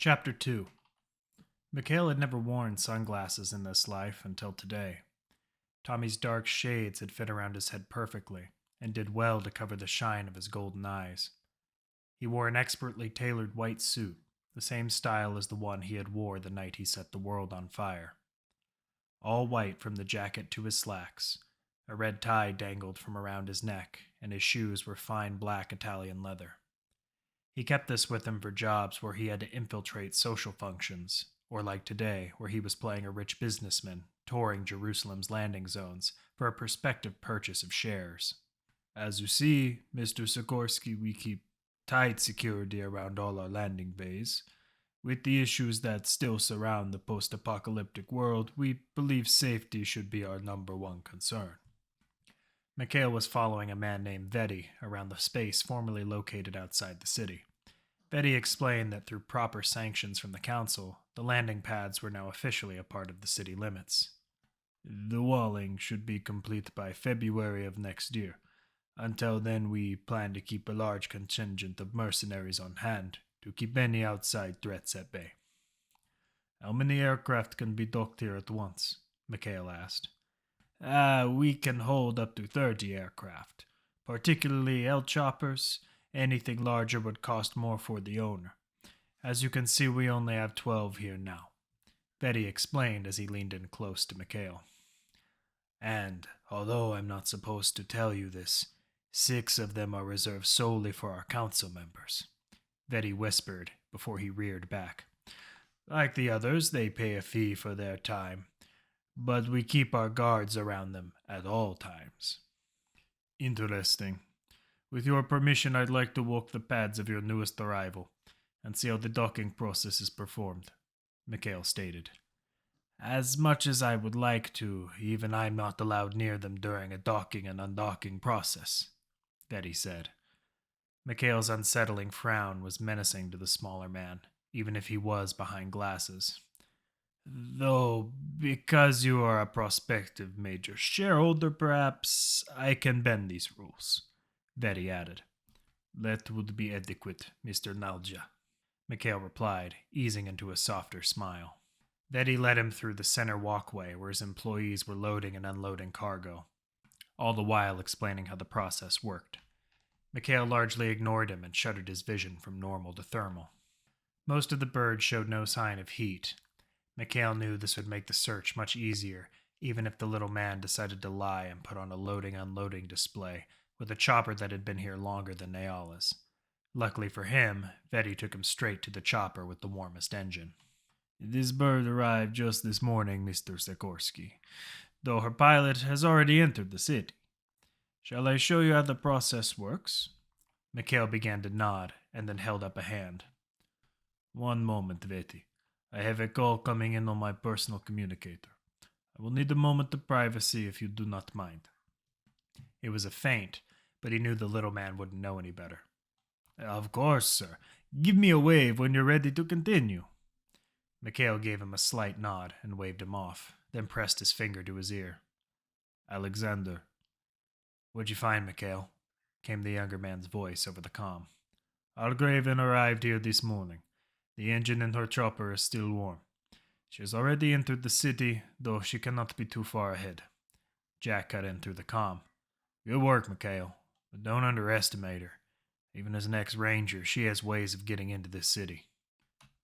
Chapter 2. Mikhail had never worn sunglasses in this life until today. Tommy's dark shades had fit around his head perfectly and did well to cover the shine of his golden eyes. He wore an expertly tailored white suit, the same style as the one he had wore the night he set the world on fire. All white from the jacket to his slacks. A red tie dangled from around his neck, and his shoes were fine black Italian leather. He kept this with him for jobs where he had to infiltrate social functions, or like today, where he was playing a rich businessman, touring Jerusalem's landing zones for a prospective purchase of shares. As you see, Mr. Sikorsky, we keep tight security around all our landing bays. With the issues that still surround the post-apocalyptic world, we believe safety should be our number one concern. Mikhail was following a man named Vedi around the space formerly located outside the city. Vedi explained that through proper sanctions from the council, the landing pads were now officially a part of the city limits. The walling should be complete by February of next year. Until then, we plan to keep a large contingent of mercenaries on hand to keep any outside threats at bay. How many aircraft can be docked here at once? Mikhail asked. We can hold up to 30 aircraft, particularly L choppers. Anything larger would cost more for the owner. As you can see, we only have 12 here now, Betty explained as he leaned in close to Mikhail. And, although I'm not supposed to tell you this, 6 of them are reserved solely for our council members, Betty whispered before he reared back. Like the others, they pay a fee for their time, but we keep our guards around them at all times. Interesting. With your permission, I'd like to walk the pads of your newest arrival and see how the docking process is performed, Mikhail stated. As much as I would like to, even I'm not allowed near them during a docking and undocking process, Betty said. Mikhail's unsettling frown was menacing to the smaller man, even if he was behind glasses. Though, because you are a prospective major shareholder, perhaps I can bend these rules, Betty added. That would be adequate, Mr. Nalja, Mikhail replied, easing into a softer smile. Betty led him through the center walkway where his employees were loading and unloading cargo, all the while explaining how the process worked. Mikhail largely ignored him and shuttered his vision from normal to thermal. Most of the birds showed no sign of heat. Mikhail knew this would make the search much easier, even if the little man decided to lie and put on a loading-unloading display with a chopper that had been here longer than Neala's. Luckily for him, Vedi took him straight to the chopper with the warmest engine. This bird arrived just this morning, Mr. Sikorsky, though her pilot has already entered the city. Shall I show you how the process works? Mikhail began to nod and then held up a hand. One moment, Veti. I have a call coming in on my personal communicator. I will need a moment of privacy if you do not mind. It was a feint, but he knew the little man wouldn't know any better. Of course, sir. Give me a wave when you're ready to continue. Mikhail gave him a slight nod and waved him off, then pressed his finger to his ear. Alexander. What'd you find, Mikhail? Came the younger man's voice over the comm. Algraven arrived here this morning. The engine in her chopper is still warm. She has already entered the city, though she cannot be too far ahead. Jack cut in through the comm. Good work, Mikhail, but don't underestimate her. Even as an ex-ranger, she has ways of getting into this city.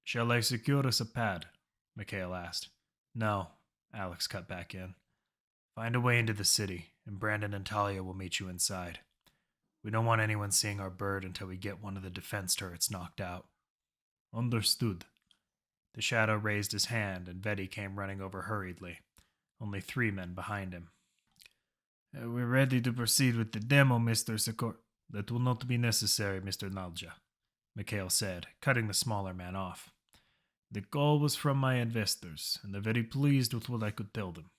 Shall I secure us a pad? Mikhail asked. No, Alex cut back in. Find a way into the city, and Brandon and Talia will meet you inside. We don't want anyone seeing our bird until we get one of the defense turrets knocked out. Understood. The shadow raised his hand, and Vedi came running over hurriedly, only 3 men behind him. We're ready to proceed with the demo, Mr. Sikor. That will not be necessary, Mr. Nalja, Mikhail said, cutting the smaller man off. The call was from my investors, and they're very pleased with what I could tell them.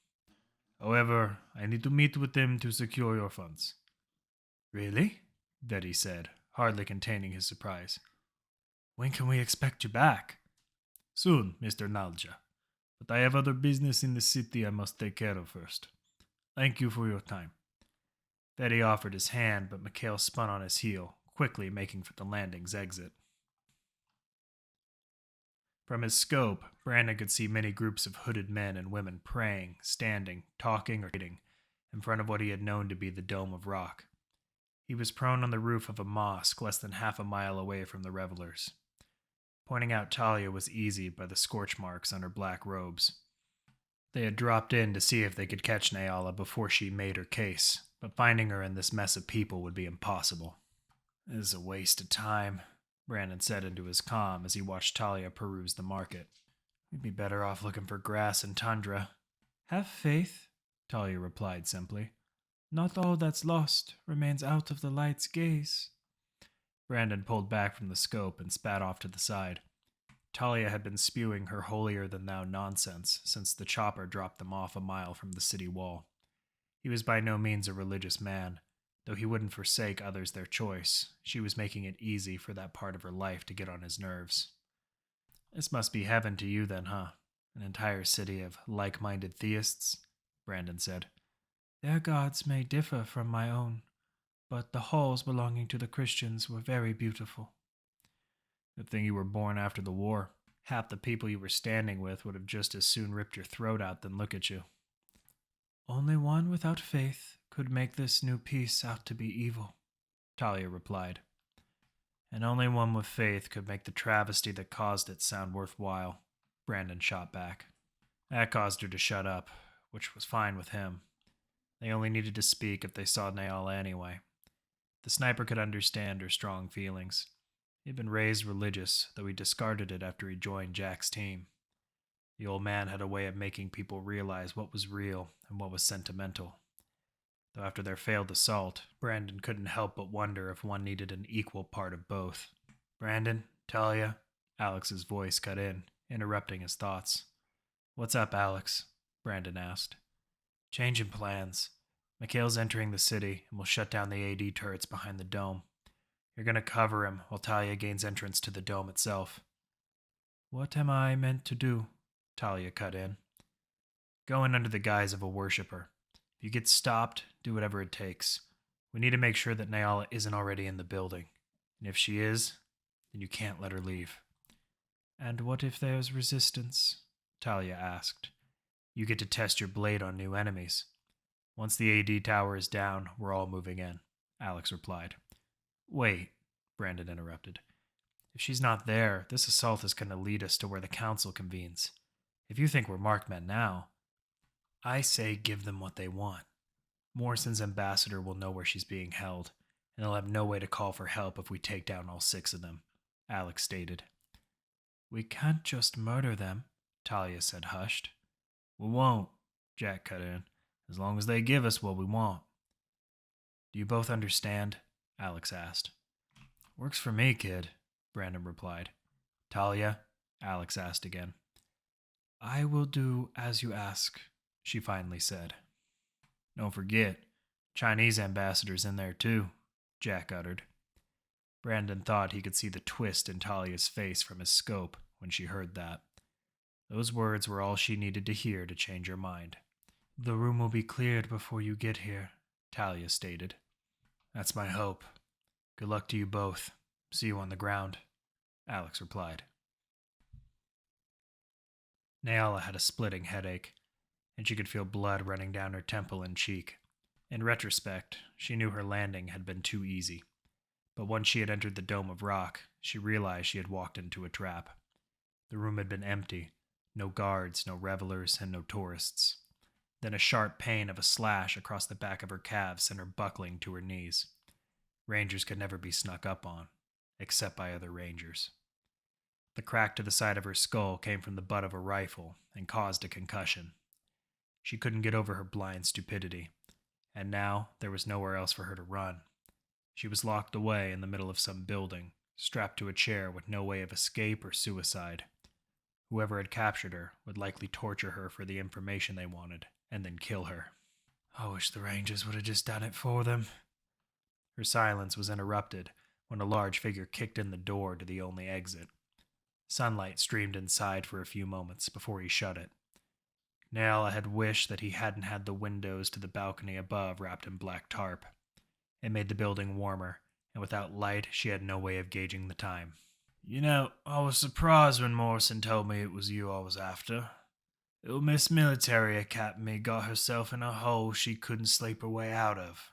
However, I need to meet with them to secure your funds. Really? Vedi said, hardly containing his surprise. When can we expect you back? Soon, Mr. Nalja. But I have other business in the city I must take care of first. Thank you for your time. Vedi offered his hand, but Mikhail spun on his heel, quickly making for the landing's exit. From his scope, Brandon could see many groups of hooded men and women praying, standing, talking, or eating in front of what he had known to be the dome of rock. He was prone on the roof of a mosque less than half a mile away from the revelers. Pointing out Talia was easy by the scorch marks on her black robes. They had dropped in to see if they could catch Nyala before she made her case, but finding her in this mess of people would be impossible. "This is a waste of time," Brandon said into his calm as he watched Talia peruse the market. "We'd be better off looking for grass and tundra." "Have faith," Talia replied simply. "Not all that's lost remains out of the light's gaze." Brandon pulled back from the scope and spat off to the side. Talia had been spewing her holier-than-thou nonsense since the chopper dropped them off a mile from the city wall. He was by no means a religious man. Though he wouldn't forsake others their choice, she was making it easy for that part of her life to get on his nerves. "This must be heaven to you then, huh? An entire city of like-minded theists?" Brandon said. "Their gods may differ from my own, but the halls belonging to the Christians were very beautiful." "Good thing you were born after the war. Half the people you were standing with would have just as soon ripped your throat out than look at you." "Only one without faith could make this new peace out to be evil," Talia replied. "And only one with faith could make the travesty that caused it sound worthwhile," Brandon shot back. That caused her to shut up, which was fine with him. They only needed to speak if they saw Nyala anyway. The sniper could understand her strong feelings. He had been raised religious, though he discarded it after he joined Jack's team. The old man had a way of making people realize what was real and what was sentimental. Though after their failed assault, Brandon couldn't help but wonder if one needed an equal part of both. "Brandon, Talia," Alex's voice cut in, interrupting his thoughts. "What's up, Alex?" Brandon asked. "Changing plans. Mikhail's entering the city, and we'll shut down the AD turrets behind the dome. You're going to cover him while Talia gains entrance to the dome itself." "What am I meant to do?" Talia cut in. "Go in under the guise of a worshipper. If you get stopped, do whatever it takes. We need to make sure that Nyala isn't already in the building. And if she is, then you can't let her leave." "And what if there's resistance?" Talia asked. "You get to test your blade on new enemies. Once the AD tower is down, we're all moving in," Alex replied. "Wait," Brandon interrupted. "If she's not there, this assault is going to lead us to where the council convenes. If you think we're marked men now, I say give them what they want. Morrison's ambassador will know where she's being held, and they'll have no way to call for help if we take down all 6 of them," Alex stated. "We can't just murder them," Talia said hushed. "We won't," Jack cut in, "as long as they give us what we want." "Do you both understand?" Alex asked. "Works for me, kid," Brandon replied. "Talia?" Alex asked again. "I will do as you ask," she finally said. "Don't forget, Chinese ambassador's in there too," Jack uttered. Brandon thought he could see the twist in Talia's face from his scope when she heard that. Those words were all she needed to hear to change her mind. "The room will be cleared before you get here," Talia stated. "That's my hope. Good luck to you both. See you on the ground," Alex replied. Nyala had a splitting headache, and she could feel blood running down her temple and cheek. In retrospect, she knew her landing had been too easy. But once she had entered the dome of rock, she realized she had walked into a trap. The room had been empty. No guards, no revelers, and no tourists. Then a sharp pain of a slash across the back of her calves sent her buckling to her knees. Rangers could never be snuck up on, except by other rangers. The crack to the side of her skull came from the butt of a rifle and caused a concussion. She couldn't get over her blind stupidity, and now there was nowhere else for her to run. She was locked away in the middle of some building, strapped to a chair with no way of escape or suicide. Whoever had captured her would likely torture her for the information they wanted, and then kill her. "I wish the Rangers would have just done it for them." Her silence was interrupted when a large figure kicked in the door to the only exit. Sunlight streamed inside for a few moments before he shut it. Nyala had wished that he hadn't had the windows to the balcony above wrapped in black tarp. It made the building warmer, and without light she had no way of gauging the time. I was surprised when Morrison told me it was you I was after. Little Miss Military Academy got herself in a hole she couldn't sleep her way out of.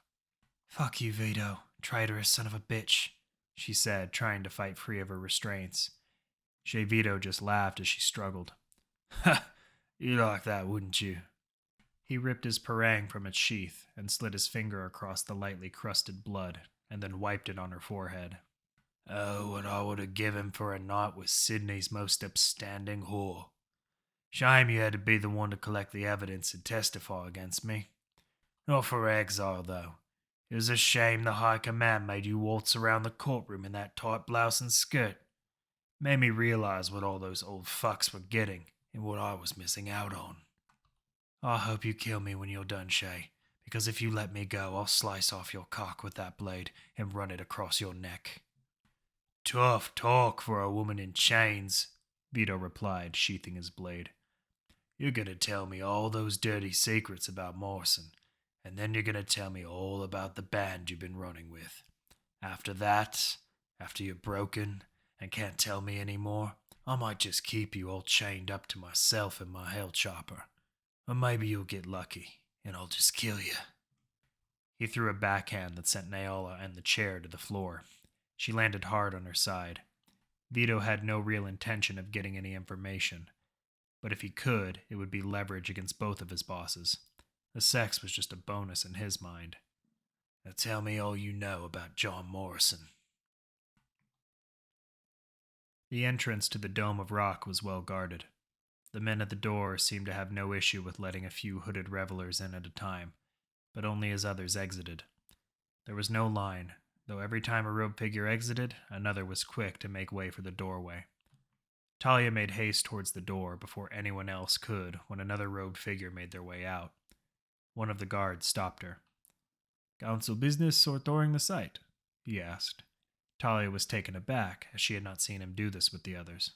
Fuck you, Vito, traitorous son of a bitch, she said, trying to fight free of her restraints. Chez Vito just laughed as she struggled. Ha! You'd like that, wouldn't you? He ripped his parang from its sheath and slid his finger across the lightly crusted blood and then wiped it on her forehead. Oh, what I would have given for a night with Sydney's most upstanding whore. Shame you had to be the one to collect the evidence and testify against me. Not for exile, though. It was a shame the High Command made you waltz around the courtroom in that tight blouse and skirt. Made me realize what all those old fucks were getting and what I was missing out on. I hope you kill me when you're done, Shay, because if you let me go, I'll slice off your cock with that blade and run it across your neck. Tough talk for a woman in chains, Vito replied, sheathing his blade. You're gonna tell me all those dirty secrets about Morrison, and then you're gonna tell me all about the band you've been running with. After that, after you're broken and can't tell me anymore, I might just keep you all chained up to myself in my hell chopper. Or maybe you'll get lucky, and I'll just kill you. He threw a backhand that sent Naola and the chair to the floor. She landed hard on her side. Vito had no real intention of getting any information, but if he could, it would be leverage against both of his bosses. The sex was just a bonus in his mind. Now tell me all you know about John Morrison. The entrance to the Dome of Rock was well guarded. The men at the door seemed to have no issue with letting a few hooded revelers in at a time, but only as others exited. There was no line, though every time a robed figure exited, another was quick to make way for the doorway. Talia made haste towards the door before anyone else could when another robed figure made their way out. One of the guards stopped her. Council business or touring the site? He asked. Talia was taken aback, as she had not seen him do this with the others.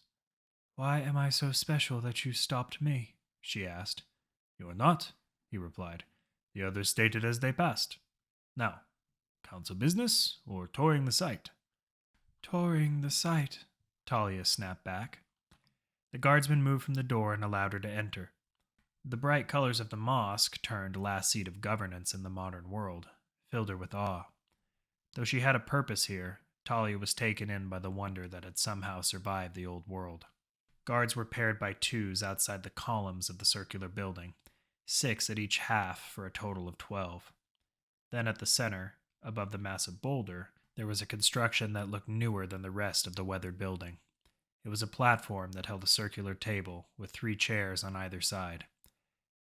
Why am I so special that you stopped me? She asked. You're not, he replied. The others stated as they passed. Now, council business or touring the site? Touring the site, Talia snapped back. The guardsman moved from the door and allowed her to enter. The bright colors of the mosque, turned last seat of governance in the modern world, filled her with awe. Though she had a purpose here, Talia was taken in by the wonder that had somehow survived the old world. Guards were paired by twos outside the columns of the circular building, 6 at each half for a total of 12. Then at the center, above the massive boulder, there was a construction that looked newer than the rest of the weathered building. It was a platform that held a circular table with 3 chairs on either side.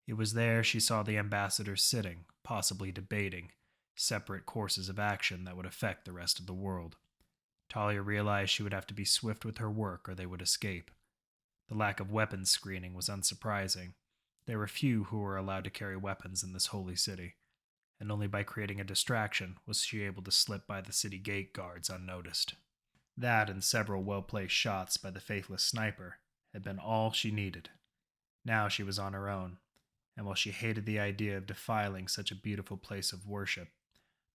It was there she saw the ambassadors sitting, possibly debating, separate courses of action that would affect the rest of the world. Talia realized she would have to be swift with her work or they would escape. The lack of weapons screening was unsurprising. There were few who were allowed to carry weapons in this holy city, and only by creating a distraction was she able to slip by the city gate guards unnoticed. That and several well-placed shots by the faithless sniper had been all she needed. Now she was on her own, and while she hated the idea of defiling such a beautiful place of worship,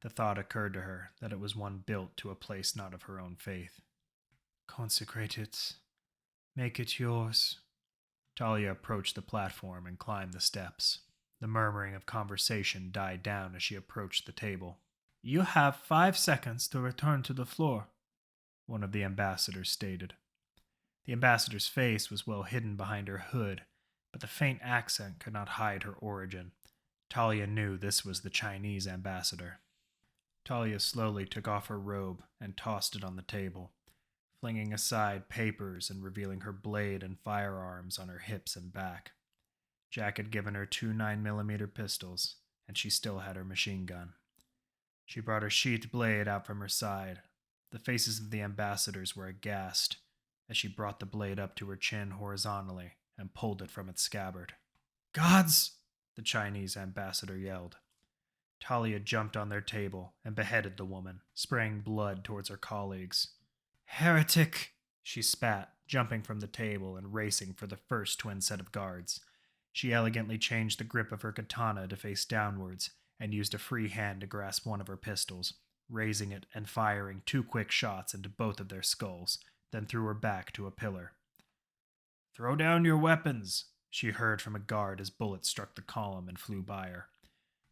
the thought occurred to her that it was one built to a place not of her own faith. Consecrate it. Make it yours. Talia approached the platform and climbed the steps. The murmuring of conversation died down as she approached the table. You have 5 seconds to return to the floor, one of the ambassadors stated. The ambassador's face was well hidden behind her hood, but the faint accent could not hide her origin. Talia knew this was the Chinese ambassador. Talia slowly took off her robe and tossed it on the table, flinging aside papers and revealing her blade and firearms on her hips and back. Jack had given her 2 9mm pistols, and she still had her machine gun. She brought her sheathed blade out from her side. The faces of the ambassadors were aghast as she brought the blade up to her chin horizontally and pulled it from its scabbard. "Gods!" the Chinese ambassador yelled. Talia jumped on their table and beheaded the woman, spraying blood towards her colleagues. "Heretic!" she spat, jumping from the table and racing for the first twin set of guards. She elegantly changed the grip of her katana to face downwards and used a free hand to grasp one of her pistols, raising it and firing 2 quick shots into both of their skulls, then threw her back to a pillar. "Throw down your weapons," she heard from a guard as bullets struck the column and flew by her.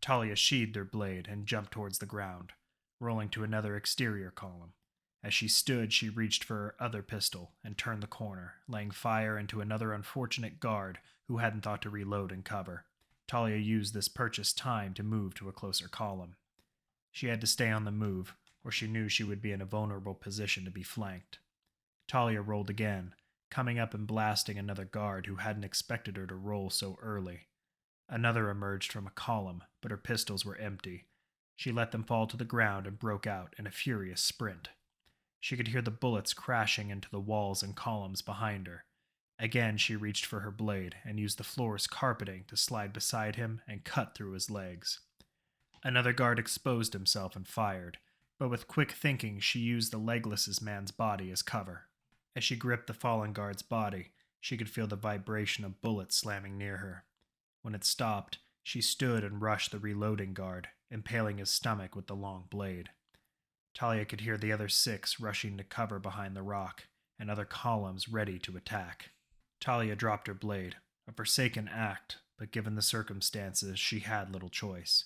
Talia sheathed her blade and jumped towards the ground, rolling to another exterior column. As she stood, she reached for her other pistol and turned the corner, laying fire into another unfortunate guard who hadn't thought to reload and cover. Talia used this purchased time to move to a closer column. She had to stay on the move, or she knew she would be in a vulnerable position to be flanked. Talia rolled again, coming up and blasting another guard who hadn't expected her to roll so early. Another emerged from a column, but her pistols were empty. She let them fall to the ground and broke out in a furious sprint. She could hear the bullets crashing into the walls and columns behind her. Again, she reached for her blade and used the floor's carpeting to slide beside him and cut through his legs. Another guard exposed himself and fired, but with quick thinking, she used the legless man's body as cover. As she gripped the fallen guard's body, she could feel the vibration of bullets slamming near her. When it stopped, she stood and rushed the reloading guard, impaling his stomach with the long blade. Talia could hear the other 6 rushing to cover behind the rock, and other columns ready to attack. Talia dropped her blade, a forsaken act, but given the circumstances, she had little choice.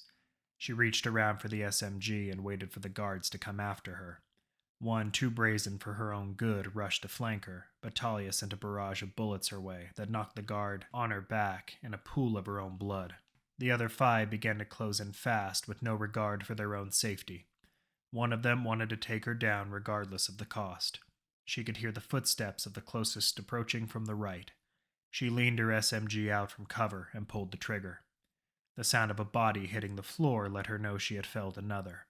She reached around for the SMG and waited for the guards to come after her. One, too brazen for her own good, rushed to flank her, but Talia sent a barrage of bullets her way that knocked the guard on her back in a pool of her own blood. The other 5 began to close in fast with no regard for their own safety. One of them wanted to take her down regardless of the cost. She could hear the footsteps of the closest approaching from the right. She leaned her SMG out from cover and pulled the trigger. The sound of a body hitting the floor let her know she had felled another.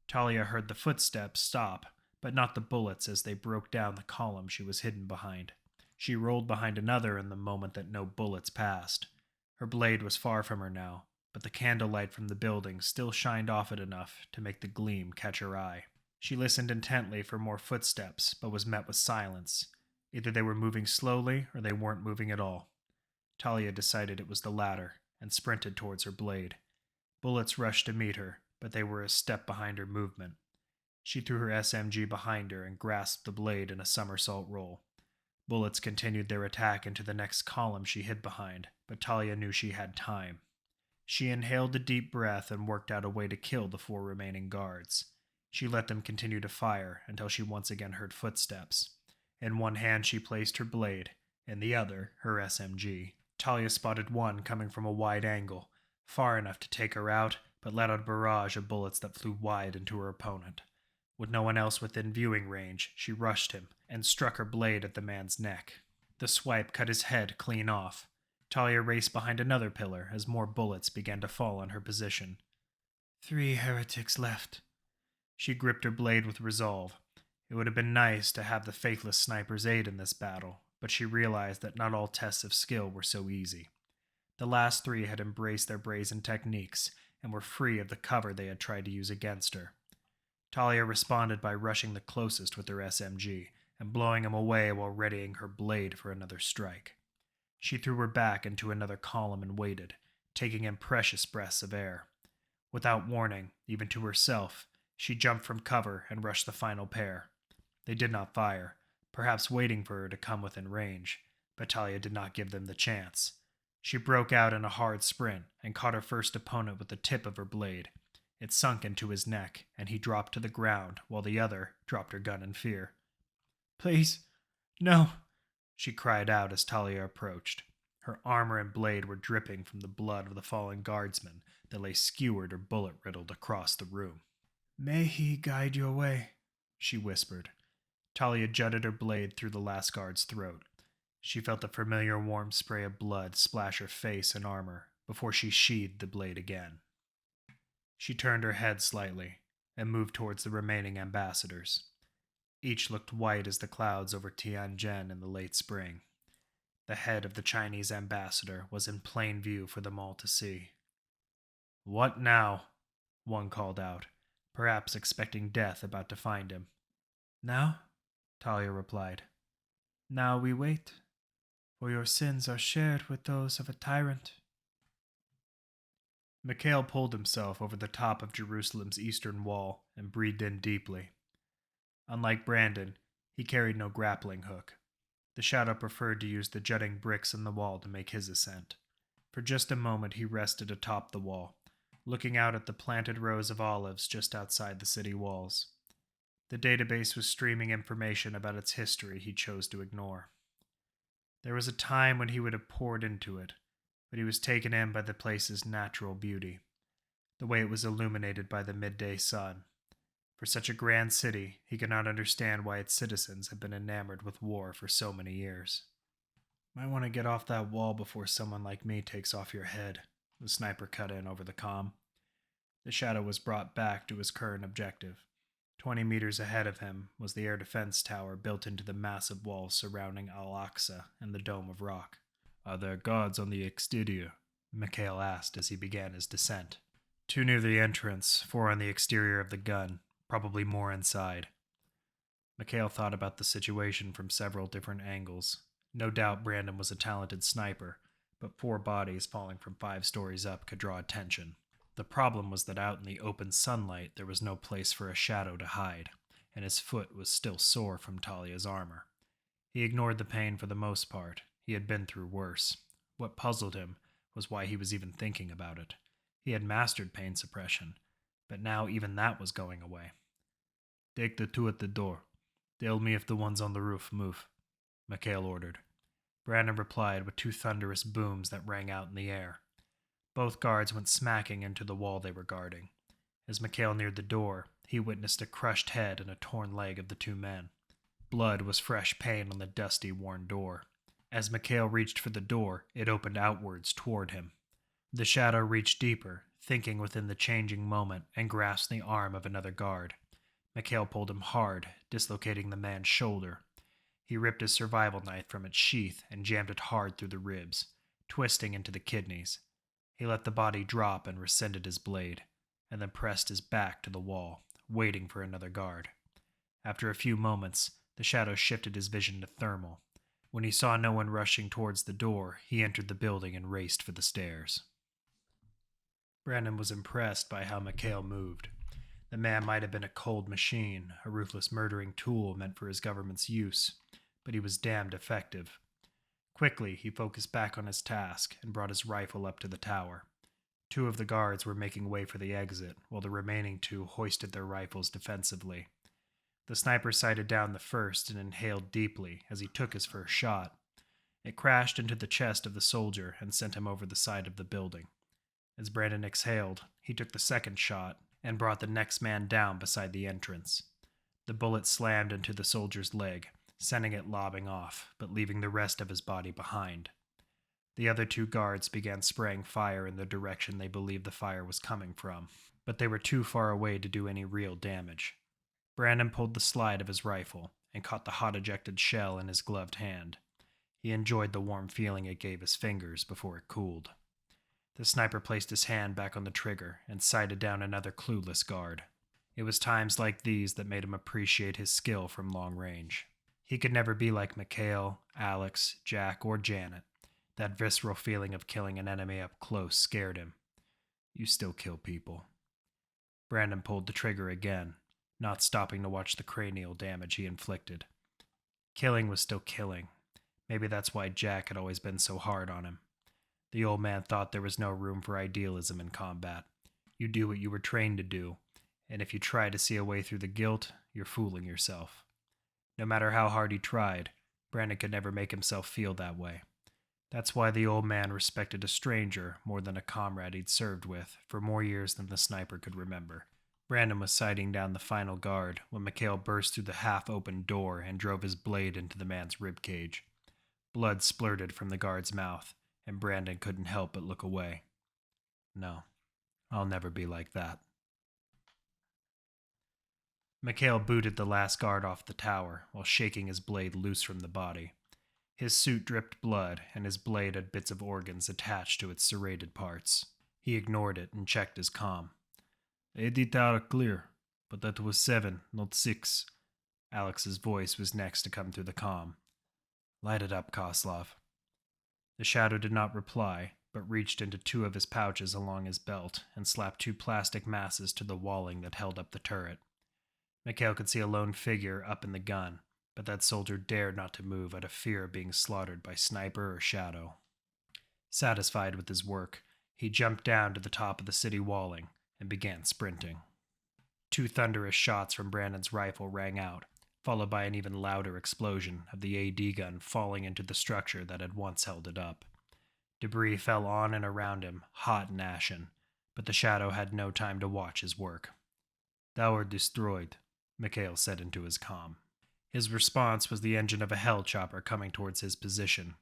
Talia heard the footsteps stop, but not the bullets as they broke down the column she was hidden behind. She rolled behind another in the moment that no bullets passed. Her blade was far from her now, but the candlelight from the building still shined off it enough to make the gleam catch her eye. She listened intently for more footsteps, but was met with silence. Either they were moving slowly or they weren't moving at all. Talia decided it was the latter and sprinted towards her blade. Bullets rushed to meet her, but they were a step behind her movement. She threw her SMG behind her and grasped the blade in a somersault roll. Bullets continued their attack into the next column she hid behind, but Talia knew she had time. She inhaled a deep breath and worked out a way to kill the 4 remaining guards. She let them continue to fire until she once again heard footsteps. In one hand she placed her blade, in the other her SMG. Talia spotted one coming from a wide angle, far enough to take her out, but let out a barrage of bullets that flew wide into her opponent. With no one else within viewing range, she rushed him and struck her blade at the man's neck. The swipe cut his head clean off. Talia raced behind another pillar as more bullets began to fall on her position. 3 heretics left. She gripped her blade with resolve. It would have been nice to have the faithless sniper's aid in this battle, but she realized that not all tests of skill were so easy. The last 3 had embraced their brazen techniques and were free of the cover they had tried to use against her. Talia responded by rushing the closest with her SMG and blowing him away while readying her blade for another strike. She threw her back into another column and waited, taking in precious breaths of air. Without warning, even to herself, she jumped from cover and rushed the final pair. They did not fire, perhaps waiting for her to come within range, but Talia did not give them the chance. She broke out in a hard sprint and caught her first opponent with the tip of her blade. It sunk into his neck, and he dropped to the ground while the other dropped her gun in fear. "Please, no," she cried out as Talia approached. Her armor and blade were dripping from the blood of the fallen guardsman that lay skewered or bullet-riddled across the room. "May he guide your way," she whispered. Talia jutted her blade through the last guard's throat. She felt the familiar warm spray of blood splash her face and armor before she sheathed the blade again. She turned her head slightly and moved towards the remaining ambassadors. Each looked white as the clouds over Tianjin in the late spring. The head of the Chinese ambassador was in plain view for them all to see. "What now?" one called out, perhaps expecting death about to find him. "Now?" Talia replied. "Now we wait, for your sins are shared with those of a tyrant." Mikhail pulled himself over the top of Jerusalem's eastern wall and breathed in deeply. Unlike Brandon, He carried no grappling hook. The shadow preferred to use the jutting bricks in the wall to make his ascent. For just a moment he rested atop the wall, looking out at the planted rows of olives just outside the city walls. The database was streaming information about its history he chose to ignore. There was a time when he would have poured into it, but he was taken in by the place's natural beauty, the way it was illuminated by the midday sun. For such a grand city, he could not understand why its citizens had been enamored with war for so many years. Might want to get off that wall before someone like me takes off your head, the sniper cut in over the comm. The shadow was brought back to his current objective. 20 meters ahead of him was the air defense tower built into the massive wall surrounding Al-Aqsa and the Dome of Rock. Are there guards on the exterior? Mikhail asked as he began his descent. 2 near the entrance, 4 on the exterior of the gun, probably more inside. Mikhail thought about the situation from several different angles. No doubt Brandon was a talented sniper, but 4 bodies falling from 5 stories up could draw attention. The problem was that out in the open sunlight there was no place for a shadow to hide, and his foot was still sore from Talia's armor. He ignored the pain for the most part. He had been through worse. What puzzled him was why he was even thinking about it. He had mastered pain suppression, but now even that was going away. Take the 2 at the door. Tell me if the ones on the roof move, Mikhail ordered. Brandon replied with 2 thunderous booms that rang out in the air. Both guards went smacking into the wall they were guarding. As Mikhail neared the door, he witnessed a crushed head and a torn leg of the 2 men. Blood was fresh pain on the dusty, worn door. As Mikhail reached for the door, it opened outwards toward him. The shadow reached deeper, thinking within the changing moment, and grasped the arm of another guard. Mikhail pulled him hard, dislocating the man's shoulder. He ripped his survival knife from its sheath and jammed it hard through the ribs, twisting into the kidneys. He let the body drop and rescinded his blade, and then pressed his back to the wall, waiting for another guard. After a few moments, the shadow shifted his vision to thermal. When he saw no one rushing towards the door, he entered the building and raced for the stairs. Brandon was impressed by how Mikhail moved. The man might have been a cold machine, a ruthless murdering tool meant for his government's use, but he was damned effective. Quickly, he focused back on his task and brought his rifle up to the tower. 2 of the guards were making way for the exit, while the remaining 2 hoisted their rifles defensively. The sniper sighted down the first and inhaled deeply as he took his first shot. It crashed into the chest of the soldier and sent him over the side of the building. As Brandon exhaled, he took the second shot and brought the next man down beside the entrance. The bullet slammed into the soldier's leg, sending it lobbing off, but leaving the rest of his body behind. The other 2 guards began spraying fire in the direction they believed the fire was coming from, but they were too far away to do any real damage. Brandon pulled the slide of his rifle and caught the hot ejected shell in his gloved hand. He enjoyed the warm feeling it gave his fingers before it cooled. The sniper placed his hand back on the trigger and sighted down another clueless guard. It was times like these that made him appreciate his skill from long range. He could never be like Mikhail, Alex, Jack, or Janet. That visceral feeling of killing an enemy up close scared him. You still kill people. Brandon pulled the trigger again, not stopping to watch the cranial damage he inflicted. Killing was still killing. Maybe that's why Jack had always been so hard on him. The old man thought there was no room for idealism in combat. You do what you were trained to do, and if you try to see a way through the guilt, you're fooling yourself. No matter how hard he tried, Brandon could never make himself feel that way. That's why the old man respected a stranger more than a comrade he'd served with for more years than the sniper could remember. Brandon was sighting down the final guard when Mikhail burst through the half-open door and drove his blade into the man's ribcage. Blood splurted from the guard's mouth, and Brandon couldn't help but look away. No, I'll never be like that. Mikhail booted the last guard off the tower while shaking his blade loose from the body. His suit dripped blood, and his blade had bits of organs attached to its serrated parts. He ignored it and checked his comm. "80 tower clear, but that was 7, not 6. Alex's voice was next to come through the comm. "Light it up, Koslov." The shadow did not reply, but reached into 2 of his pouches along his belt and slapped 2 plastic masses to the walling that held up the turret. Mikhail could see a lone figure up in the gun, but that soldier dared not to move out of fear of being slaughtered by sniper or shadow. Satisfied with his work, he jumped down to the top of the city walling and began sprinting. Two thunderous shots from Brandon's rifle rang out, followed by an even louder explosion of the AD gun falling into the structure that had once held it up. Debris fell on and around him, hot and ashen, but the shadow had no time to watch his work. "Thou art destroyed," Mikhail said into his comm. His response was the engine of a hell chopper coming towards his position.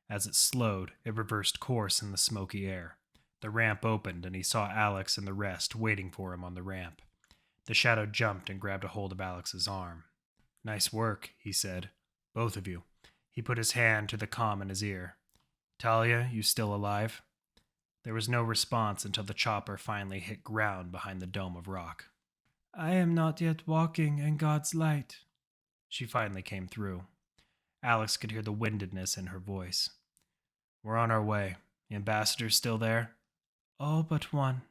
As it slowed, it reversed course in the smoky air. The ramp opened, and he saw Alex and the rest waiting for him on the ramp. The shadow jumped and grabbed a hold of Alex's arm. "Nice work," he said. "Both of you." He put his hand to the comm in his ear. "Talia, you still alive?" There was no response until the chopper finally hit ground behind the dome of rock. "I am not yet walking in God's light." She finally came through. Alex could hear the windedness in her voice. "We're on our way. The ambassador's still there?" "All but one."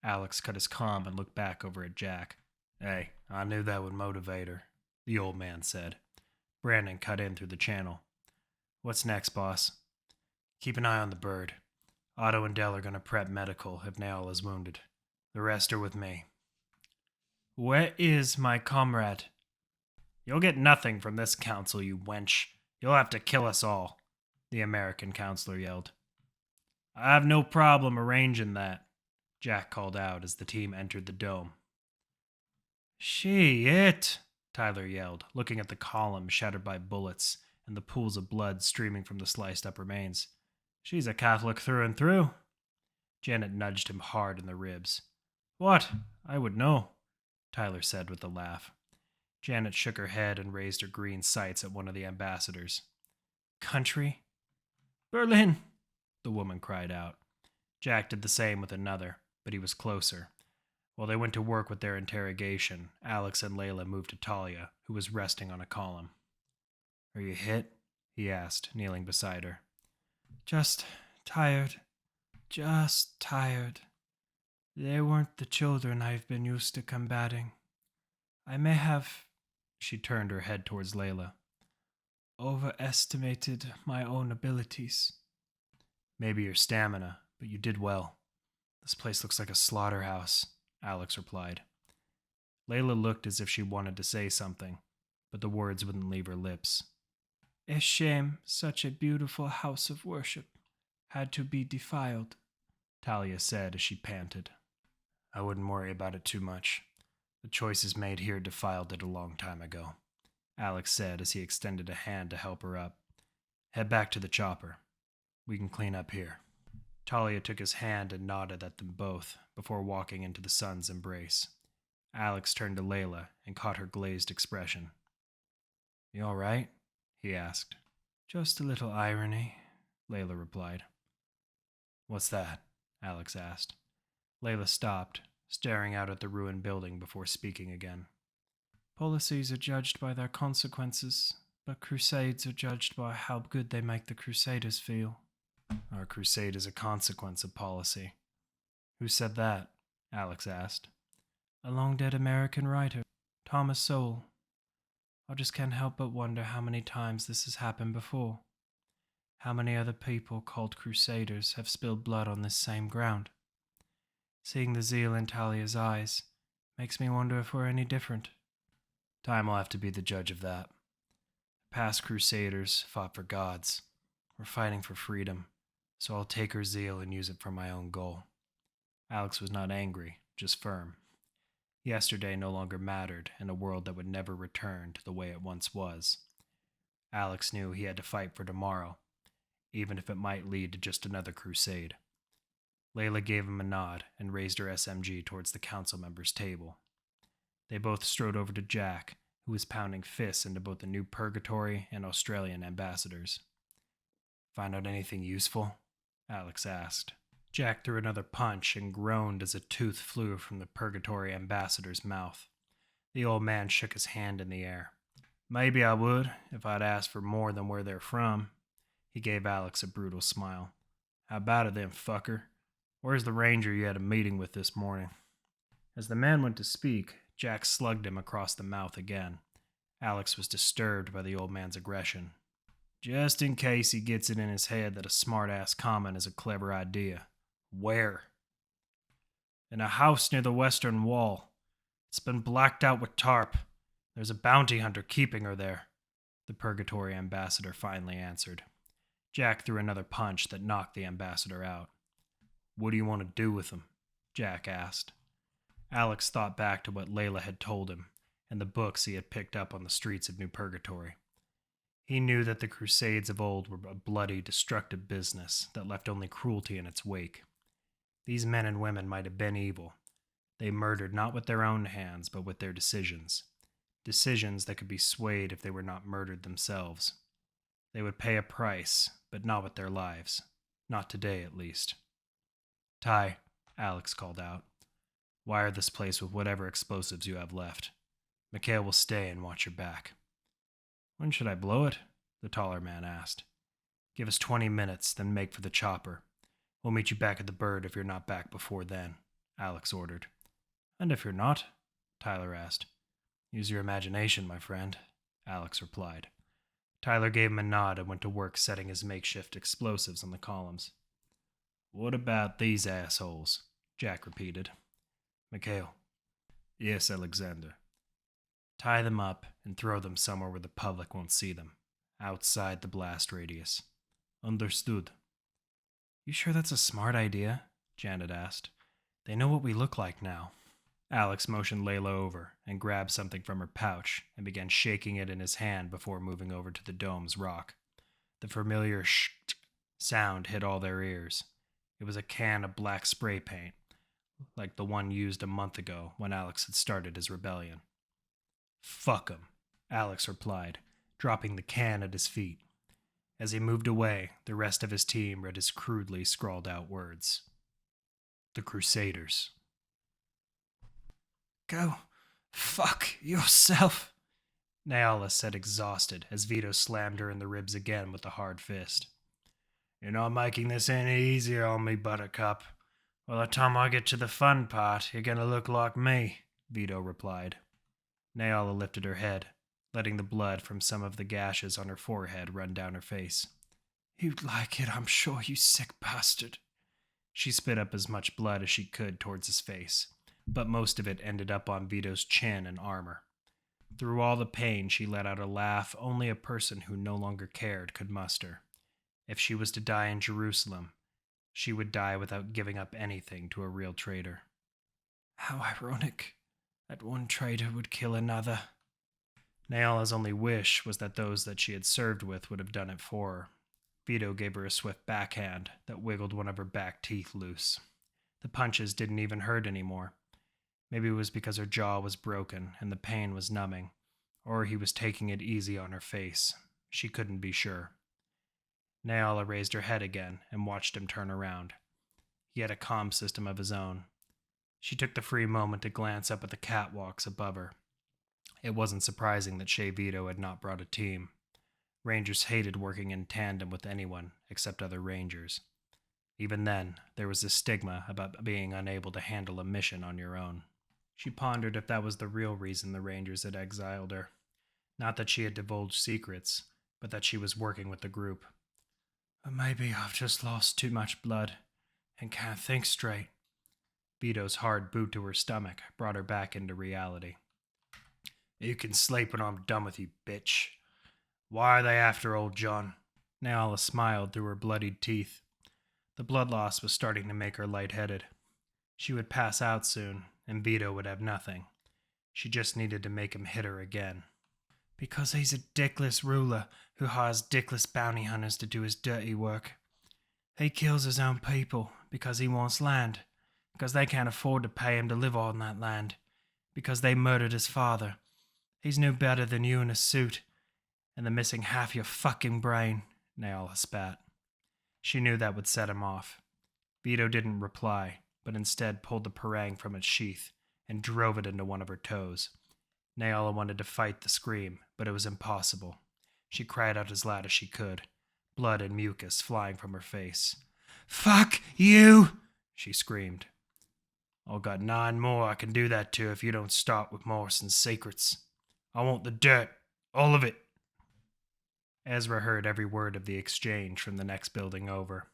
Alex cut his comm and looked back over at Jack. "Hey, I knew that would motivate her," the old man said. Brandon cut in through the channel. "What's next, boss?" "Keep an eye on the bird. Otto and Dell are going to prep medical if Nail is wounded. The rest are with me." "Where is my comrade?" "You'll get nothing from this council, you wench. You'll have to kill us all," the American counselor yelled. "I have no problem arranging that," Jack called out as the team entered the dome. "Shit!" Tyler yelled, looking at the column shattered by bullets and the pools of blood streaming from the sliced up remains. "She's a Catholic through and through." Janet nudged him hard in the ribs. "What? I would know," Tyler said with a laugh. Janet shook her head and raised her green sights at one of the ambassadors. "Country?" "Berlin," the woman cried out. Jack did the same with another, but he was closer. While they went to work with their interrogation, Alex and Layla moved to Talia, who was resting on a column. "Are you hit?" he asked, kneeling beside her. "Just tired. Just tired. They weren't the children I've been used to combating. I may have," she turned her head towards Layla, "overestimated my own abilities." "Maybe your stamina, but you did well. This place looks like a slaughterhouse," Alex replied. Layla looked as if she wanted to say something, but the words wouldn't leave her lips. "A shame such a beautiful house of worship had to be defiled," Talia said as she panted. "I wouldn't worry about it too much. The choices made here defiled it a long time ago," Alex said as he extended a hand to help her up. "Head back to the chopper. We can clean up here." Talia took his hand and nodded at them both before walking into the son's embrace. Alex turned to Layla and caught her glazed expression. "You all right?" he asked. "Just a little irony," Layla replied. "What's that?" Alex asked. Layla stopped, staring out at the ruined building before speaking again. "Policies are judged by their consequences, but crusades are judged by how good they make the Crusaders feel." "Our crusade is a consequence of policy." "Who said that?" Alex asked. "A long-dead American writer, Thomas Sowell. I just can't help but wonder how many times this has happened before. How many other people called Crusaders have spilled blood on this same ground? Seeing the zeal in Talia's eyes makes me wonder if we're any different." "Time will have to be the judge of that. Past Crusaders fought for gods. We're fighting for freedom, so I'll take her zeal and use it for my own goal." Alex was not angry, just firm. Yesterday no longer mattered in a world that would never return to the way it once was. Alex knew he had to fight for tomorrow, even if it might lead to just another crusade. Layla gave him a nod and raised her SMG towards the council members' table. They both strode over to Jack, who was pounding fists into both the new Purgatory and Australian ambassadors. "Find out anything useful?" Alex asked. Jack threw another punch and groaned as a tooth flew from the Purgatory ambassador's mouth. The old man shook his hand in the air. "Maybe I would, if I'd asked for more than where they're from." He gave Alex a brutal smile. "How about it then, fucker? Where's the ranger you had a meeting with this morning?" As the man went to speak, Jack slugged him across the mouth again. Alex was disturbed by the old man's aggression. Just in case he gets it in his head that a smart-ass comment is a clever idea. Where? In a house near the western wall. It's been blacked out with tarp. There's a bounty hunter keeping her there, the Purgatory ambassador finally answered. Jack threw another punch that knocked the ambassador out. What do you want to do with him? Jack asked. Alex thought back to what Layla had told him and the books he had picked up on the streets of New Purgatory. He knew that the Crusades of old were a bloody, destructive business that left only cruelty in its wake. These men and women might have been evil. They murdered not with their own hands, but with their decisions. Decisions that could be swayed if they were not murdered themselves. They would pay a price, but not with their lives. Not today, at least. Ty, Alex called out. Wire this place with whatever explosives you have left. Mikhail will stay and watch your back. When should I blow it? The taller man asked. Give us 20 minutes, then make for the chopper. We'll meet you back at the bird if you're not back before then, Alex ordered. And if you're not? Tyler asked. Use your imagination, my friend, Alex replied. Tyler gave him a nod and went to work setting his makeshift explosives on the columns. What about these assholes? Jack repeated. Mikhail. Yes, Alexander. Tie them up and throw them somewhere where the public won't see them, outside the blast radius. Understood. You sure that's a smart idea? Janet asked. They know what we look like now. Alex motioned Layla over and grabbed something from her pouch and began shaking it in his hand before moving over to the dome's rock. The familiar sh sound hit all their ears. It was a can of black spray paint, like the one used a month ago when Alex had started his rebellion. Fuck 'em, Alex replied, dropping the can at his feet. As he moved away, the rest of his team read his crudely scrawled out words. The Crusaders. Go fuck yourself, Nyala said exhausted as Vito slammed her in the ribs again with a hard fist. You're not making this any easier on me, Buttercup. By the time I get to the fun part, you're gonna look like me, Vito replied. Nyala lifted her head, letting the blood from some of the gashes on her forehead run down her face. You'd like it, I'm sure, you sick bastard. She spit up as much blood as she could towards his face, but most of it ended up on Vito's chin and armor. Through all the pain, she let out a laugh only a person who no longer cared could muster. If she was to die in Jerusalem, she would die without giving up anything to a real traitor. How ironic. That one traitor would kill another. Nyala's only wish was that those that she had served with would have done it for her. Vito gave her a swift backhand that wiggled one of her back teeth loose. The punches didn't even hurt anymore. Maybe it was because her jaw was broken and the pain was numbing, or he was taking it easy on her face. She couldn't be sure. Nyala raised her head again and watched him turn around. He had a comm system of his own. She took the free moment to glance up at the catwalks above her. It wasn't surprising that Shea Vito had not brought a team. Rangers hated working in tandem with anyone except other Rangers. Even then, there was a stigma about being unable to handle a mission on your own. She pondered if that was the real reason the Rangers had exiled her. Not that she had divulged secrets, but that she was working with the group. Or maybe I've just lost too much blood and can't think straight. Vito's hard boot to her stomach brought her back into reality. You can sleep when I'm done with you, bitch. Why are they after old John? Nyala smiled through her bloodied teeth. The blood loss was starting to make her lightheaded. She would pass out soon, and Vito would have nothing. She just needed to make him hit her again. Because he's a dickless ruler who hires dickless bounty hunters to do his dirty work. He kills his own people because he wants land, because they can't afford to pay him to live on that land, because they murdered his father. He's no better than you in a suit, and the missing half your fucking brain, Nyala spat. She knew that would set him off. Vito didn't reply, but instead pulled the parang from its sheath and drove it into one of her toes. Nyala wanted to fight the scream, but it was impossible. She cried out as loud as she could, blood and mucus flying from her face. Fuck you! She screamed. I've got 9 more I can do that to if you don't start with Morrison's secrets. I want the dirt, All of it. Ezra heard every word of the exchange from the next building over,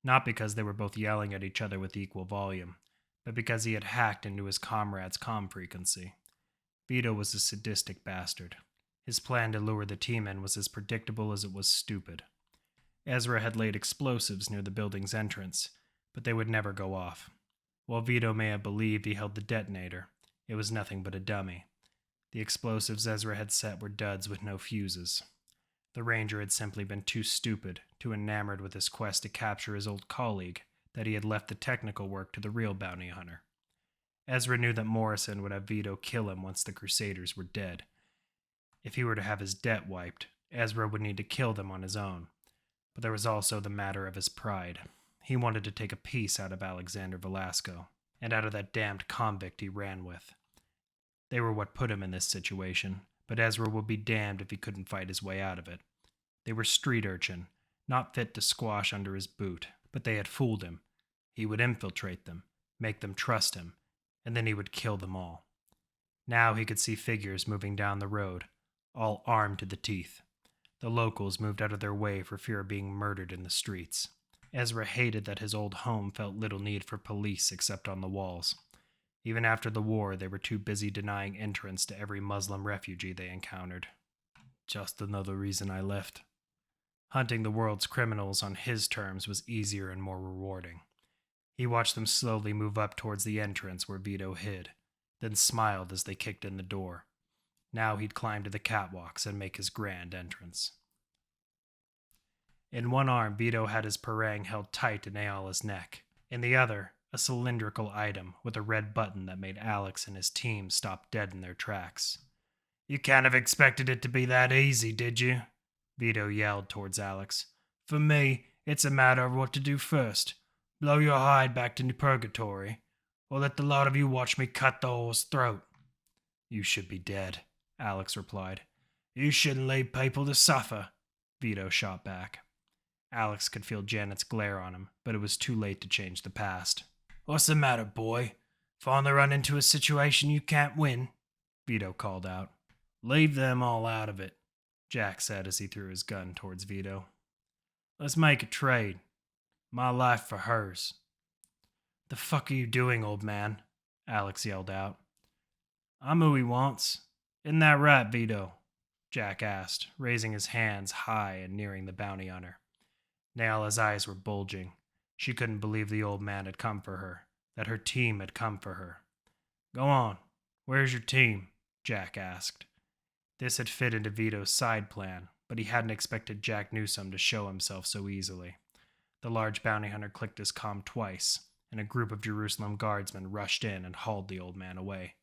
not because they were both yelling at each other with equal volume, but because he had hacked into his comrade's comm frequency. Vito was a sadistic bastard. His plan to lure the team in was as predictable as it was stupid. Ezra had laid explosives near the building's entrance, but they would never go off. While Vito may have believed he held the detonator, it was nothing but a dummy. The explosives Ezra had set were duds with no fuses. The Ranger had simply been too stupid, too enamored with his quest to capture his old colleague, that he had left the technical work to the real bounty hunter. Ezra knew that Morrison would have Vito kill him once the Crusaders were dead. If he were to have his debt wiped, Ezra would need to kill them on his own. But there was also the matter of his pride. He wanted to take a piece out of Alexander Velasco, and out of that damned convict he ran with. They were what put him in this situation, but Ezra would be damned if he couldn't fight his way out of it. They were street urchin, not fit to squash under his boot, but they had fooled him. He would infiltrate them, make them trust him, and then he would kill them all. Now he could see figures moving down the road, all armed to the teeth. The locals moved out of their way for fear of being murdered in the streets. Ezra hated that his old home felt little need for police except on the walls. Even after the war, they were too busy denying entrance to every Muslim refugee they encountered. Just another reason I left. Hunting the world's criminals on his terms was easier and more rewarding. He watched them slowly move up towards the entrance where Vito hid, then smiled as they kicked in the door. Now he'd climb to the catwalks and make his grand entrance. In one arm, Vito had his parang held tight to Neala's neck. In the other, a cylindrical item with a red button that made Alex and his team stop dead in their tracks. You can't have expected it to be that easy, did you? Vito yelled towards Alex. For me, it's a matter of what to do first. Blow your hide back to purgatory, or let the lot of you watch me cut the whore's throat. You should be dead, Alex replied. You shouldn't leave people to suffer, Vito shot back. Alex could feel Janet's glare on him, but it was too late to change the past. What's the matter, boy? Finally run into a situation you can't win? Vito called out. Leave them all out of it, Jack said as he threw his gun towards Vito. Let's make a trade. My life for hers. The fuck are you doing, old man? Alex yelled out. I'm who he wants. Isn't that right, Vito? Jack asked, raising his hands high and nearing the bounty hunter. Neala's eyes were bulging. She couldn't believe the old man had come for her, that her team had come for her. Go on. Where's your team? Jack asked. This had fit into Vito's side plan, but he hadn't expected Jack Newsome to show himself so easily. The large bounty hunter clicked his comm twice, and a group of Jerusalem guardsmen rushed in and hauled the old man away.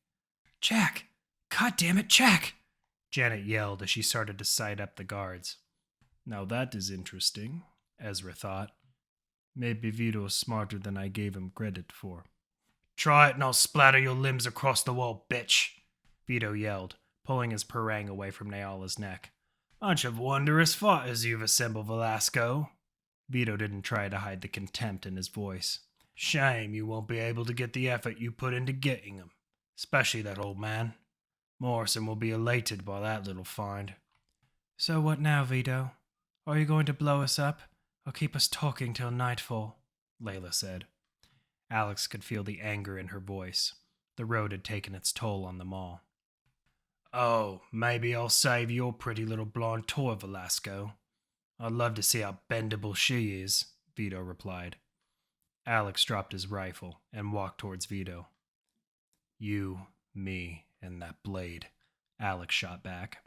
Jack! God damn it, Jack! Janet yelled as she started to sight up the guards. Now that is interesting, Ezra thought. Maybe Vito's smarter than I gave him credit for. Try it and I'll splatter your limbs across the wall, bitch! Vito yelled, pulling his parang away from Neala's neck. Bunch of wondrous fighters you've assembled, Velasco. Vito didn't try to hide the contempt in his voice. Shame you won't be able to get the effort you put into getting him. Especially that old man. Morrison will be elated by that little find. So what now, Vito? Are you going to blow us up, or keep us talking till nightfall? Layla said. Alex could feel the anger in her voice. The road had taken its toll on them all. Oh, maybe I'll save your pretty little blonde toy, Velasco. I'd love to see how bendable she is, Vito replied. Alex dropped his rifle and walked towards Vito. You, me, and that blade, Alex shot back.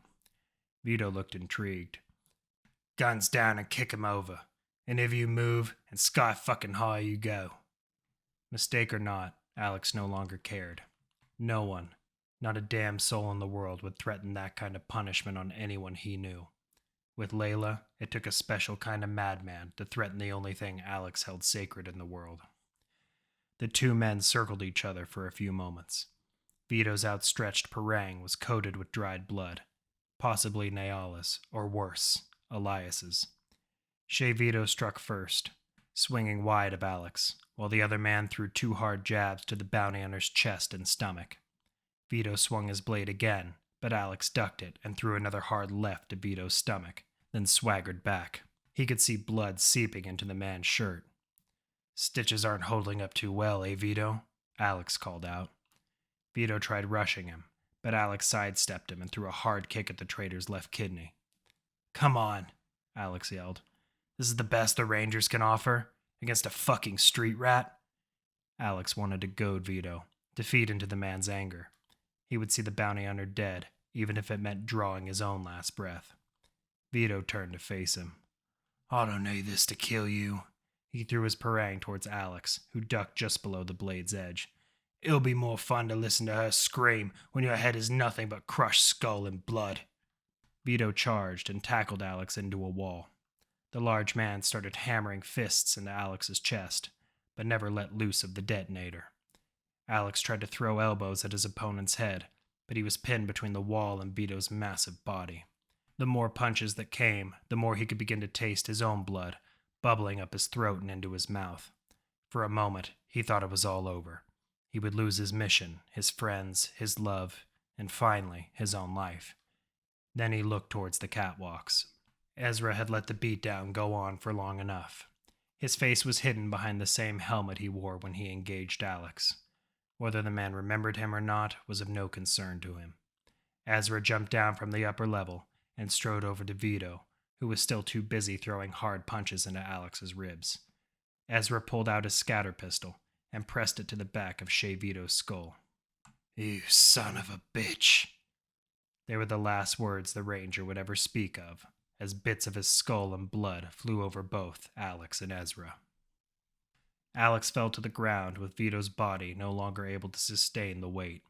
Vito looked intrigued. Guns down and kick him over. And if you move, and sky fucking high you go. Mistake or not, Alex no longer cared. No one, not a damn soul in the world, would threaten that kind of punishment on anyone he knew. With Layla, it took a special kind of madman to threaten the only thing Alex held sacred in the world. The two men circled each other for a few moments. Vito's outstretched parang was coated with dried blood, possibly Neala's, or worse, Elias's. Shea Vito struck first, swinging wide of Alex, while the other man threw two hard jabs to the bounty hunter's chest and stomach. Vito swung his blade again, but Alex ducked it and threw another hard left to Vito's stomach, then swaggered back. He could see blood seeping into the man's shirt. "Stitches aren't holding up too well, eh, Vito?" Alex called out. Vito tried rushing him, but Alex sidestepped him and threw a hard kick at the trader's left kidney. "Come on," Alex yelled. "This is the best the Rangers can offer? Against a fucking street rat?" Alex wanted to goad Vito, to feed into the man's anger. He would see the bounty hunter dead, even if it meant drawing his own last breath. Vito turned to face him. "I don't need this to kill you." He threw his parang towards Alex, who ducked just below the blade's edge. "It'll be more fun to listen to her scream when your head is nothing but crushed skull and blood." Vito charged and tackled Alex into a wall. The large man started hammering fists into Alex's chest, but never let loose of the detonator. Alex tried to throw elbows at his opponent's head, but he was pinned between the wall and Vito's massive body. The more punches that came, the more he could begin to taste his own blood, bubbling up his throat and into his mouth. For a moment, he thought it was all over. He would lose his mission, his friends, his love, and finally, his own life. Then he looked towards the catwalks. Ezra had let the beatdown go on for long enough. His face was hidden behind the same helmet he wore when he engaged Alex. Whether the man remembered him or not was of no concern to him. Ezra jumped down from the upper level and strode over to Vito, who was still too busy throwing hard punches into Alex's ribs. Ezra pulled out his scatter pistol and pressed it to the back of Shea Vito's skull. "You son of a bitch." They were the last words the Ranger would ever speak of, as bits of his skull and blood flew over both Alex and Ezra. Alex fell to the ground with Vito's body no longer able to sustain the weight.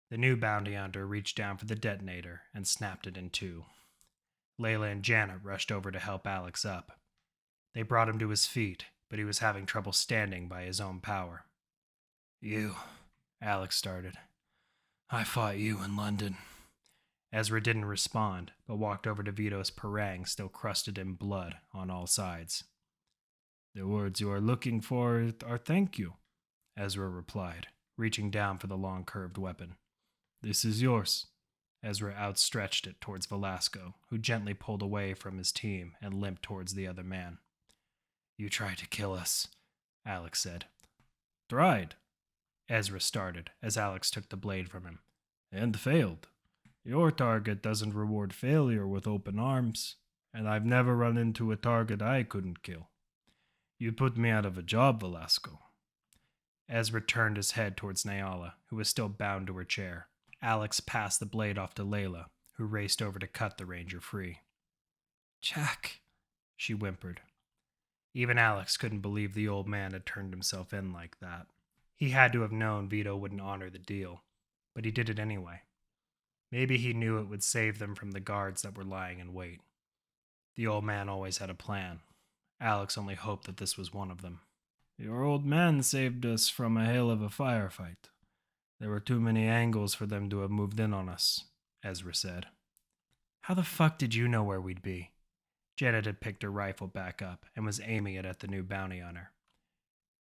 The new bounty hunter reached down for the detonator and snapped it in two. Layla and Janet rushed over to help Alex up. They brought him to his feet, but he was having trouble standing by his own power. "You," Alex started. "I fought you in London." Ezra didn't respond, but walked over to Vito's parang still crusted in blood on all sides. "The words you are looking for are thank you," Ezra replied, reaching down for the long curved weapon. "This is yours." Ezra outstretched it towards Velasco, who gently pulled away from his team and limped towards the other man. "You tried to kill us," Alex said. "Tried," Ezra started as Alex took the blade from him, "and failed. Your target doesn't reward failure with open arms, and I've never run into a target I couldn't kill. You put me out of a job, Velasco." Ezra turned his head towards Nyala, who was still bound to her chair. Alex passed the blade off to Layla, who raced over to cut the Ranger free. "Jack," she whimpered. Even Alex couldn't believe the old man had turned himself in like that. He had to have known Vito wouldn't honor the deal, but he did it anyway. Maybe he knew it would save them from the guards that were lying in wait. The old man always had a plan. Alex only hoped that this was one of them. "Your old man saved us from a hell of a firefight. There were too many angles for them to have moved in on us," Ezra said. "How the fuck did you know where we'd be?" Janet had picked her rifle back up and was aiming it at the new bounty hunter.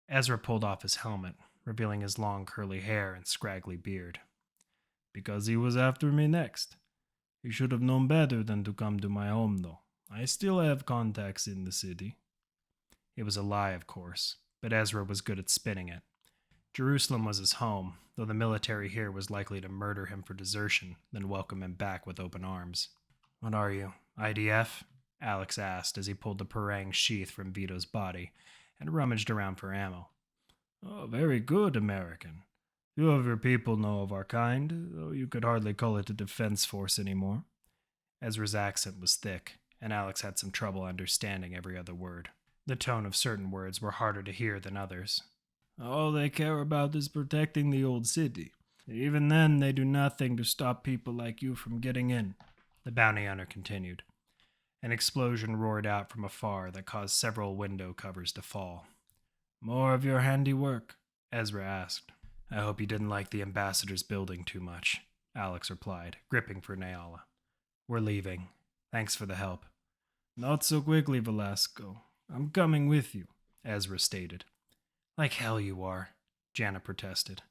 Ezra pulled off his helmet, revealing his long curly hair and scraggly beard. "Because he was after me next. He should have known better than to come to my home, though. I still have contacts in the city." It was a lie, of course, but Ezra was good at spinning it. Jerusalem was his home, though the military here was likely to murder him for desertion, then welcome him back with open arms. "What are you, IDF?" Alex asked as he pulled the parang sheath from Vito's body and rummaged around for ammo. "Oh, very good, American. Few of your people know of our kind, though you could hardly call it a defense force anymore." Ezra's accent was thick, and Alex had some trouble understanding every other word. The tone of certain words were harder to hear than others. "All they care about is protecting the old city. Even then, they do nothing to stop people like you from getting in," the bounty hunter continued. An explosion roared out from afar that caused several window covers to fall. "More of your handiwork?" Ezra asked. "I hope you didn't like the ambassador's building too much," Alex replied, gripping for Nyala. "We're leaving. Thanks for the help." "Not so quickly, Velasco. I'm coming with you," Ezra stated. "Like hell you are," Janet protested.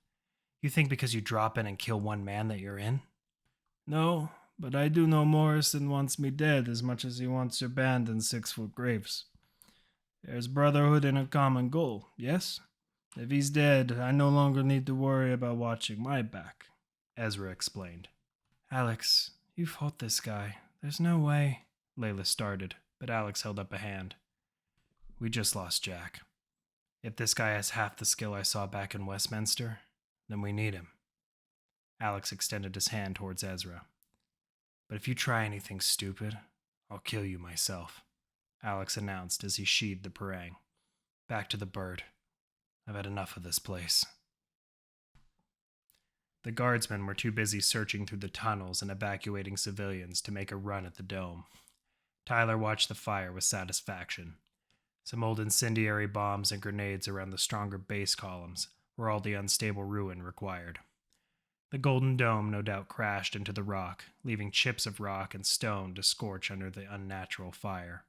"You think because you drop in and kill one man that you're in?" No, but I do know Morrison wants me dead as much as he wants your band and 6-foot graves. There's brotherhood and a common goal, yes? If he's dead, I no longer need to worry about watching my back, Ezra explained. Alex, you fought this guy. There's no way. Layla started, but Alex held up a hand. We just lost Jack. If this guy has half the skill I saw back in Westminster, then we need him. Alex extended his hand towards Ezra. But if you try anything stupid, I'll kill you myself, Alex announced as he sheathed the parang. Back to the bird. I've had enough of this place. The guardsmen were too busy searching through the tunnels and evacuating civilians to make a run at the dome. Tyler watched the fire with satisfaction. Some old incendiary bombs and grenades around the stronger base columns were all the unstable ruin required. The golden dome no doubt crashed into the rock, leaving chips of rock and stone to scorch under the unnatural fire.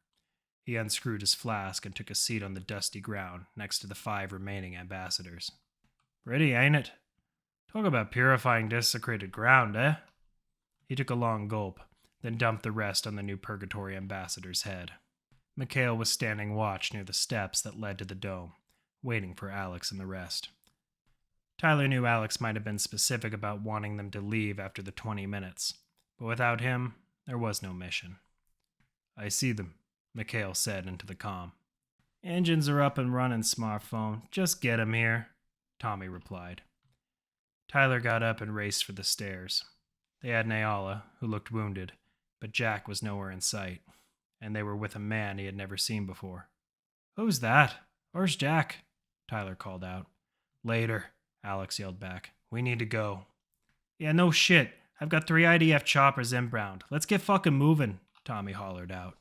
He unscrewed his flask and took a seat on the dusty ground next to the 5 remaining ambassadors. Pretty, ain't it? Talk about purifying desecrated ground, eh? He took a long gulp, then dumped the rest on the new Purgatory ambassador's head. Mikhail was standing watch near the steps that led to the dome, waiting for Alex and the rest. Tyler knew Alex might have been specific about wanting them to leave after the 20 minutes, but without him, there was no mission. I see them, Mikhail said into the comm. Engines are up and running, smartphone. Just get 'em here, Tommy replied. Tyler got up and raced for the stairs. They had Nayala, who looked wounded, but Jack was nowhere in sight, and they were with a man he had never seen before. Who's that? Where's Jack? Tyler called out. Later, Alex yelled back. We need to go. Yeah, no shit. I've got 3 IDF choppers inbound. Let's get fucking moving, Tommy hollered out.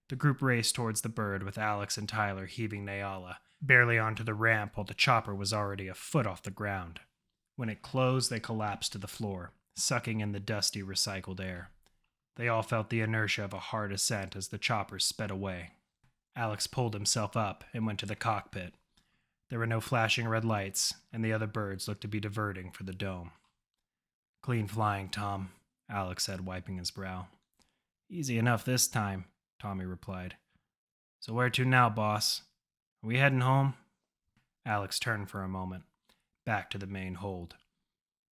The group raced towards the bird with Alex and Tyler heaving Nayala barely onto the ramp while the chopper was already a foot off the ground. When it closed, they collapsed to the floor, sucking in the dusty, recycled air. They all felt the inertia of a hard ascent as the chopper sped away. Alex pulled himself up and went to the cockpit. There were no flashing red lights, and the other birds looked to be diverting for the dome. Clean flying, Tom, Alex said, wiping his brow. Easy enough this time, Tommy replied. So where to now, boss? Are we heading home? Alex turned for a moment, back to the main hold.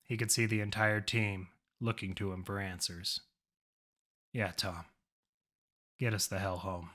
He could see the entire team looking to him for answers. Yeah, Tom. Get us the hell home.